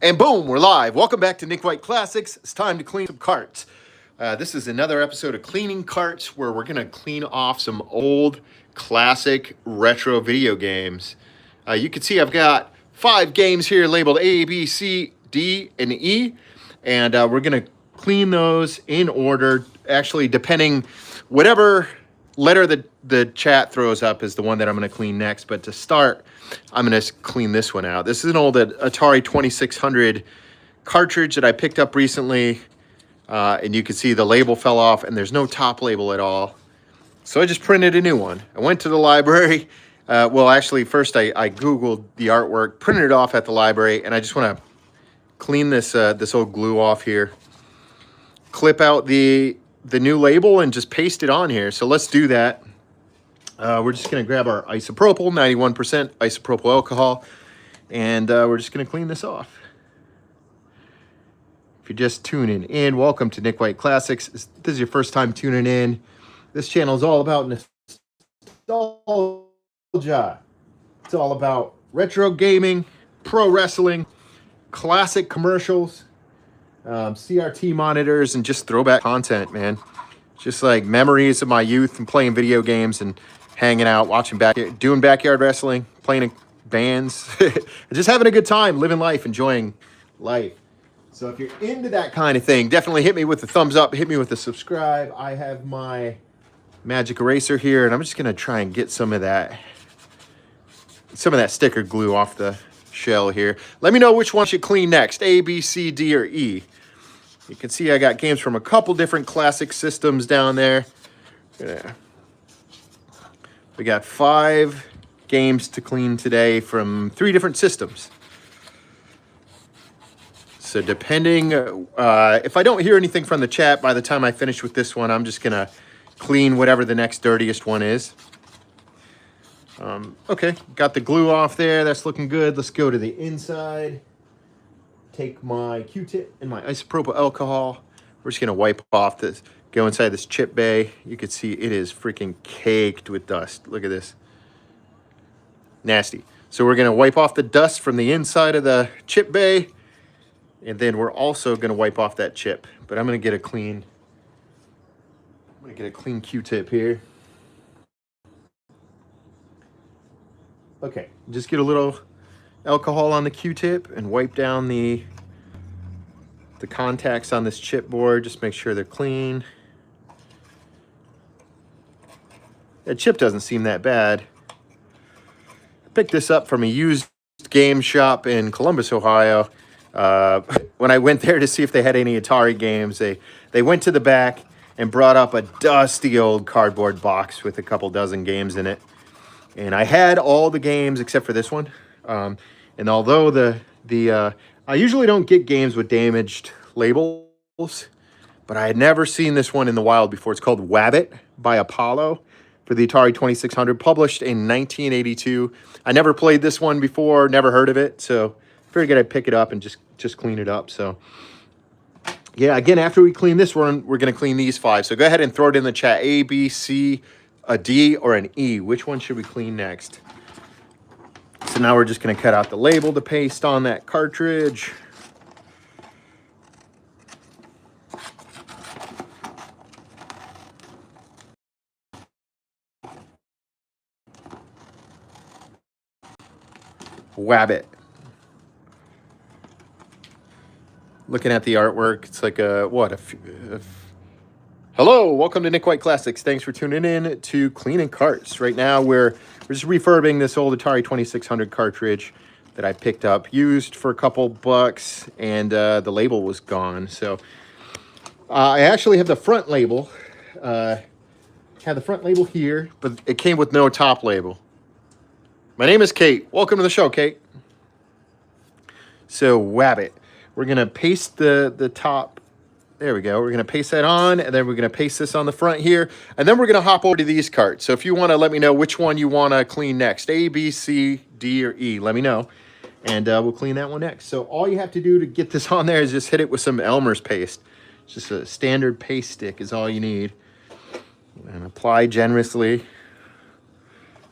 And boom, we're live. Welcome back to Nick White Classics. It's time to clean some carts. This is another episode of Cleaning Carts where we're going to clean off some old classic retro video games. You can see I've got 5 games here labeled A, B, C, D, and E. And we're going to clean those in order, actually depending, whatever letter the chat throws up is the one that I'm going to clean next. But to start, I'm going to clean this one out. This is an old Atari 2600 cartridge that I picked up recently. And you can see the label fell off and there's no top label at all. So I just printed a new one. I went to the library. Well, actually, first I Googled the artwork, printed it off at the library, and I just want to clean this old glue off here. Clip out the new label and just paste it on here. So let's do that. We're just going to grab our isopropyl, 91% isopropyl alcohol, and we're just going to clean this off. If you're just tuning in, welcome to Nick White Classics. If this is your first time tuning in, this channel is all about nostalgia. It's all about retro gaming, pro wrestling, classic commercials, CRT monitors, and just throwback content, man. Just like memories of my youth and playing video games and hanging out, watching doing backyard wrestling, playing in bands, just having a good time, living life, enjoying life. So if you're into that kind of thing, definitely hit me with the thumbs up, hit me with the subscribe. I have my magic eraser here, and I'm just gonna try and get some of that sticker glue off the shell here. Let me know which one I should clean next, A, B, C, D, or E. You can see I got games from a couple different classic systems down there. Yeah. We got 5 games to clean today from 3 different systems. So depending, if I don't hear anything from the chat by the time I finish with this one, I'm just gonna clean whatever the next dirtiest one is. Okay, got the glue off there. That's looking good. Let's go to the inside. Take my Q-tip and my isopropyl alcohol. We're just gonna wipe off this, go inside this chip bay. You can see it is freaking caked with dust. Look at this. Nasty. So we're gonna wipe off the dust from the inside of the chip bay. And then we're also gonna wipe off that chip. But I'm gonna get a clean Q-tip here. Okay, just get a little alcohol on the Q-tip and wipe down the contacts on this chipboard. Just make sure they're clean. That chip doesn't seem that bad. I picked this up from a used game shop in Columbus, Ohio. When I went there to see if they had any Atari games, they went to the back and brought up a dusty old cardboard box with a couple dozen games in it. And I had all the games except for this one. And although I usually don't get games with damaged labels, but I had never seen this one in the wild before. It's called Wabbit by Apollo for the Atari 2600, published in 1982. I never played this one before, never heard of it, so figured I'd pick it up and just clean it up. So yeah, again, after we clean this one, we're going to clean these 5. So go ahead and throw it in the chat. A, B, C, a D, or an E. Which one should we clean next? So now we're just going to cut out the label to paste on that cartridge. Wabbit. Looking at the artwork, it's like hello, welcome to Nick White Classics. Thanks for tuning in to Cleaning Carts. Right now, we're just refurbing this old Atari 2600 cartridge that I picked up, used for a couple bucks, and the label was gone. So I actually have the front label. Have the front label here, but it came with no top label. My name is Kate. Welcome to the show, Kate. So Wabbit. We're going to paste the top. There we go. We're going to paste that on, and then we're going to paste this on the front here. And then we're going to hop over to these carts. So if you want to let me know which one you want to clean next, A, B, C, D, or E, let me know. And we'll clean that one next. So all you have to do to get this on there is just hit it with some Elmer's paste. Just a standard paste stick is all you need. And apply generously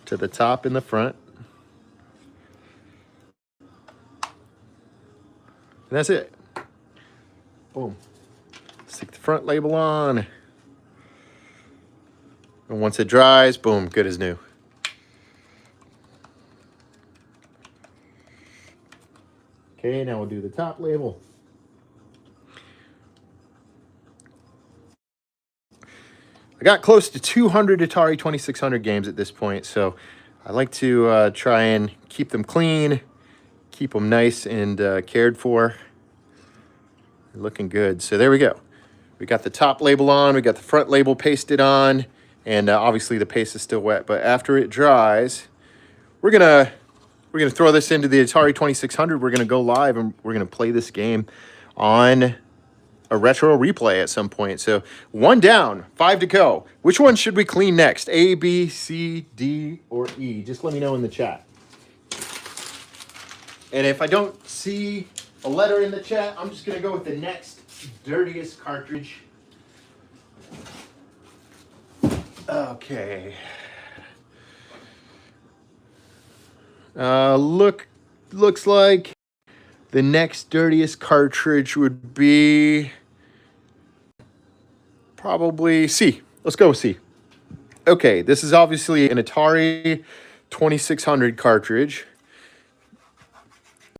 to the top and the front. that's it. Boom. Stick the front label on. And once it dries, boom, good as new. Okay, now we'll do the top label. I got close to 200 Atari 2600 games at this point, so I like to try and keep them clean, keep them nice and cared for. They're looking good. So there we go. We got the top label on, we got the front label pasted on, and obviously the paste is still wet. But after it dries, we're gonna throw this into the Atari 2600. We're gonna go live and we're gonna play this game on a retro replay at some point. So 1 down, 5 to go. Which one should we clean next? A, B, C, D, or E? Just let me know in the chat. And if I don't see a letter in the chat, I'm just going to go with the next dirtiest cartridge. Okay. Looks like the next dirtiest cartridge would be probably C. Let's go with C. Okay, this is obviously an Atari 2600 cartridge.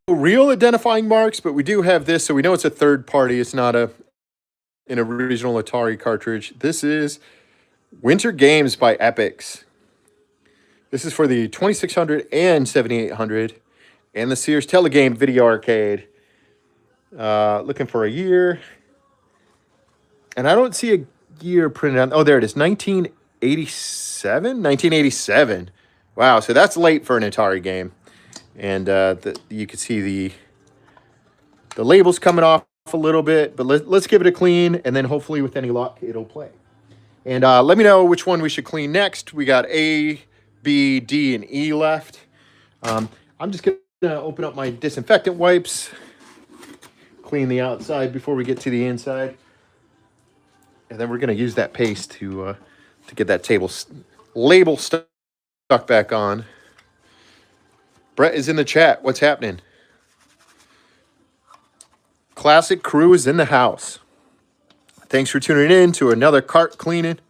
No real identifying marks, but we do have this, so we know it's a third party. It's not an original Atari cartridge. This is Winter Games by Epix. This is for the 2600 and 7800 and the Sears Telegame Video Arcade. Looking for a year. And I don't see a year printed on. Oh, there it is. 1987? 1987. Wow, so that's late for an Atari game. And you can see the labels coming off a little bit. But let's give it a clean, and then hopefully with any luck, it'll play. And let me know which one we should clean next. We got A, B, D, and E left. I'm just going to open up my disinfectant wipes. Clean the outside before we get to the inside. And then we're going to use that paste to get that label stuck back on. Brett is in the chat. What's happening? Classic crew is in the house. Thanks for tuning in to another cart cleaning.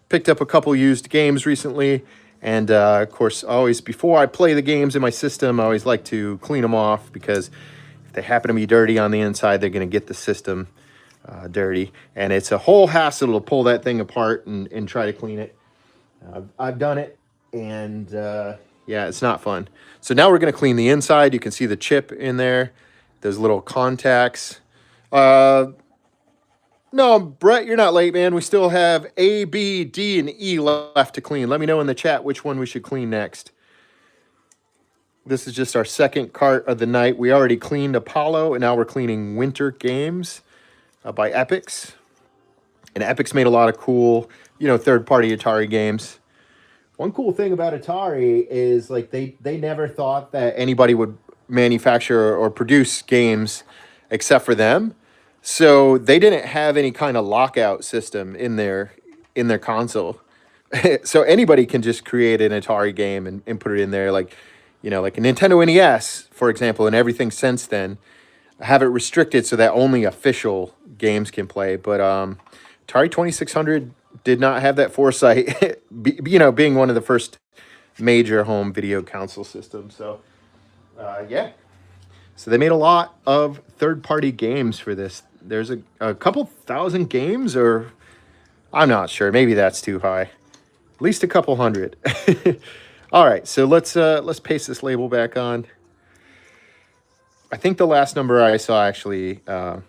Picked up a couple used games recently. And, of course, always before I play the games in my system, I always like to clean them off because if they happen to be dirty on the inside, they're going to get the system dirty, and it's a whole hassle to pull that thing apart and try to clean it. I've done it, and yeah, it's not fun. So now we're going to clean the inside. You can see the chip in there, those little contacts. No, Brett, you're not late, man. We still have A, B, D, and E left to clean. Let me know in the chat which one we should clean next. This is just our second cart of the night. We already cleaned Apollo, and now we're cleaning Winter Games by Epix. And Epix made a lot of cool, third-party Atari games. One cool thing about Atari is like they never thought that anybody would manufacture or produce games except for them. So they didn't have any kind of lockout system in their console. So anybody can just create an Atari game and put it in there, like a Nintendo NES, for example, and everything since then have it restricted so that only official games can play. But Atari 2600 did not have that foresight, being one of the first major home video console systems. So, yeah. So they made a lot of third-party games for this. There's a couple thousand games, or I'm not sure. Maybe that's too high. At least a couple hundred. All right, so let's paste this label back on. I think the last number I saw, actually, I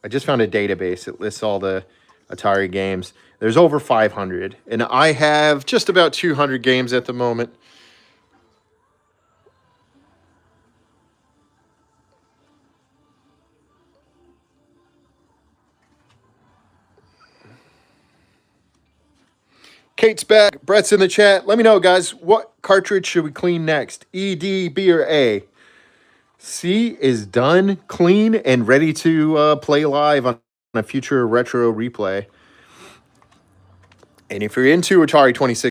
just found a database. It lists all the Atari games. There's over 500, and I have just about 200 games at the moment. Kate's back. Brett's in the chat. Let me know, guys. What cartridge should we clean next? E, D, B, or A? C is done, clean, and ready to play live on a future retro replay. And if you're into Atari 26,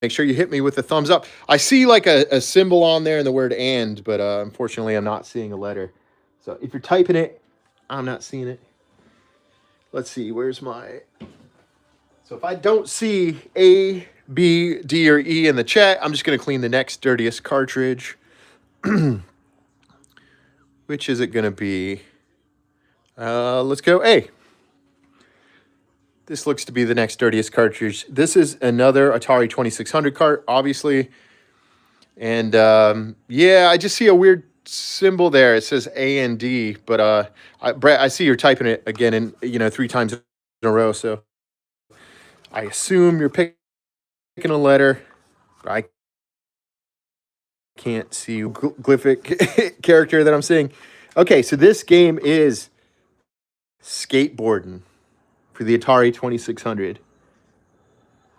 make sure you hit me with a thumbs up. I see like a symbol on there and the word "and," but unfortunately I'm not seeing a letter. So if you're typing it, I'm not seeing it. Let's see, where's my... So if I don't see A, B, D, or E in the chat, I'm just going to clean the next dirtiest cartridge. Which is it going to be? Let's go A. This looks to be the next dirtiest cartridge. This is another Atari 2600 cart, obviously. And yeah, I just see a weird symbol there. It says A and D, but Brett, I see you're typing it again in 3 times in a row. So I assume you're picking a letter. I can't see glyphic character that I'm seeing. Okay, so this game is skateboarding for the Atari 2600.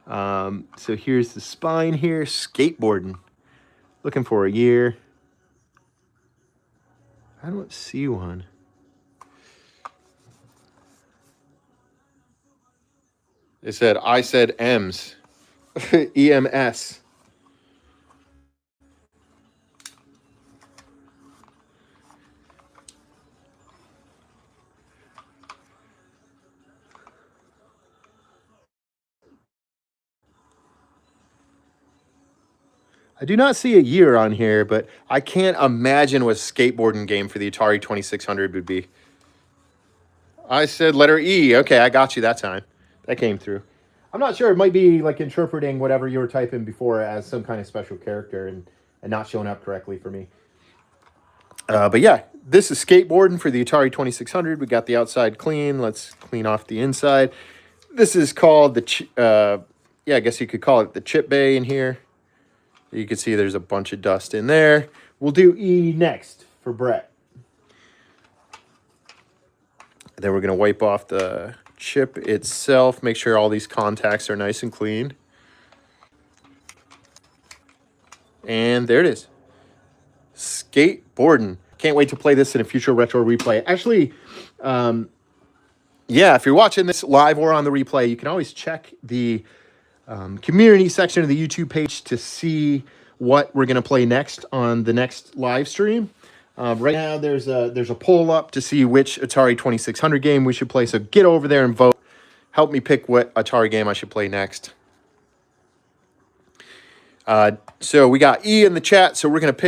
So here's the spine here, skateboarding. Looking for a year. I don't see one. I said M's. EMS. I do not see a year on here, but I can't imagine what a skateboarding game for the Atari 2600 would be. I said letter E. Okay, I got you that time. That came through. I'm not sure. It might be like interpreting whatever you were typing before as some kind of special character and not showing up correctly for me. But yeah, this is skateboarding for the Atari 2600. We got the outside clean. Let's clean off the inside. This is called the, I guess you could call it the chip bay in here. You can see there's a bunch of dust in there. We'll do E next for Brett. Then we're going to wipe off the chip itself. Make sure all these contacts are nice and clean. And there it is. Skateboarding. Can't wait to play this in a future retro replay. Actually, yeah, if you're watching this live or on the replay, you can always check the community section of the YouTube page to see what we're going to play next on the next live stream. Right now, there's a poll up to see which Atari 2600 game we should play. So get over there and vote. Help me pick what Atari game I should play next. So we got E in the chat. So we're going to pick